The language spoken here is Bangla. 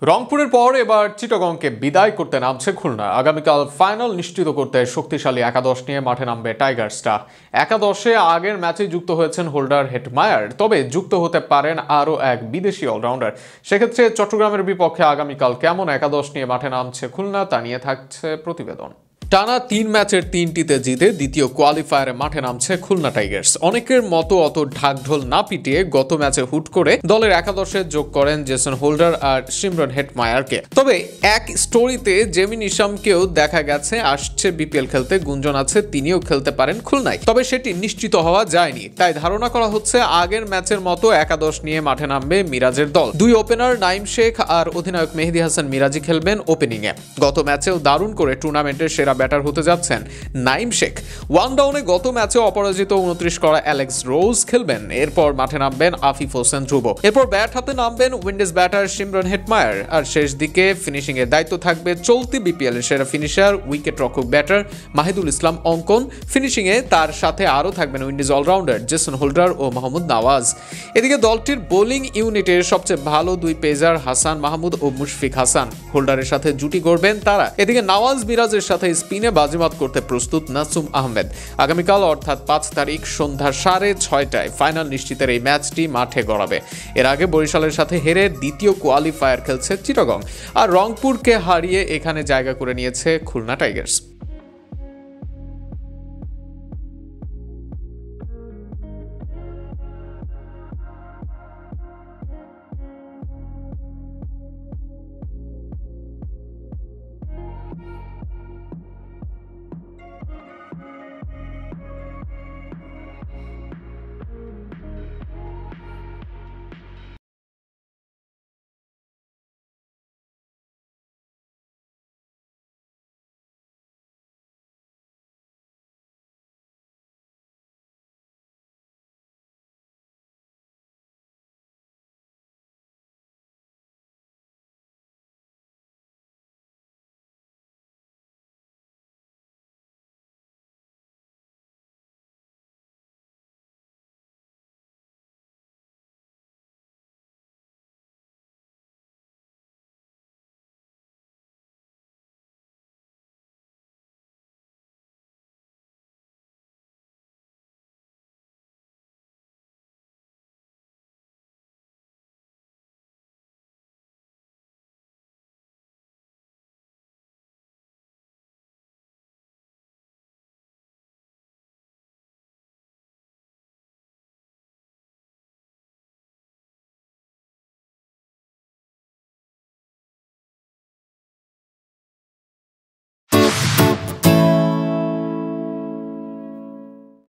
রংপুরের পর এবার চিটাগংকে বিদায় করতে নামছে খুলনা। আগামীকাল ফাইনাল নিশ্চিত করতে শক্তিশালী একাদশ নিয়ে মাঠে নামবে টাইগার্সটা। একাদশে আগের ম্যাচে যুক্ত হয়েছেন হোল্ডার হেটমায়ার, তবে যুক্ত হতে পারেন আরও এক বিদেশি অলরাউন্ডার। সেক্ষেত্রে চট্টগ্রামের বিপক্ষে আগামীকাল কেমন একাদশ নিয়ে মাঠে নামছে খুলনা তা নিয়ে থাকছে প্রতিবেদন। টানা ৩ ম্যাচের ৩টিতে জিতে দ্বিতীয় কোয়ালিফায়ারে মাঠে নামছে খুলনা টাইগার্স। অনেকের মতো অত ঢাকঢোল না পিটিয়ে গত ম্যাচে হুট করে দলের একাদশে যোগ করেন জেসন হোল্ডার আর সিমরন হেটমায়ারকে। তবে এক স্টোরিতে জেমিন ইসামকেও দেখা গেছে আসছে বিপিএল খেলতে, গুঞ্জন আছে তিনিও খেলতে পারেন খুলনায়, তবে সেটি নিশ্চিত হওয়া যায়নি। তাই ধারণা করা হচ্ছে আগের ম্যাচের মতো একাদশ নিয়ে মাঠে নামবে মিরাজের দল। দুই ওপেনার নাইম শেখ আর অধিনায়ক মেহেদী হাসান মিরাজি খেলবেন ওপেনিংয়ে। গত ম্যাচেও দারুণ করে টুর্নামেন্টের সেরা ব্যাটার হতে যাচ্ছেন নাইম শেখ। ওয়ান ডাউনে গত ম্যাচে অপরাজিত 29 করা অ্যালেক্স রোজ খেলবেন। এরপর মাঠে নামবেন আফিফ হোসেন ধ্রুব। এরপর ব্যাট হাতে নামবেন উইন্ডিজ ব্যাটার সিমরন হেটমায়ার। আর শেষ দিকে ফিনিশিং এর দায়িত্ব থাকবে চলতি বিপিএল এর সেরা ফিনিশার উইকেট রক্ষক ব্যাটার মাহিদুল ইসলাম অঙ্কন। ফিনিশিং এ তার সাথে আরও থাকবেন উইন্ডিজ অলরাউন্ডার জেসন হোল্ডার ও মাহমুদ নওয়াজ। এদিকে দলটির বোলিং ইউনিটের সবচেয়ে ভালো দুই পেসার হাসান মাহমুদ ও মুশফিক হাসান হোল্ডারের সাথে জুটি গড়বেন তারা। এদিকে নওয়াজ মিরাজের সাথে স্পিনে বাজিমাত করতে প্রস্তুত নাসুম আহমেদ। আগামীকাল অর্থাৎ 5 তারিখ সন্ধ্যা 6:30টায় ফাইনাল নিশ্চিতের এই ম্যাচটি মাঠে গড়াবে। এর আগে বরিশালের সাথে হেরে দ্বিতীয় কোয়ালিফায়ার খেলছে চিটাগং, আর রংপুরকে হারিয়ে এখানে জায়গা করে নিয়েছে খুলনা টাইগার্স।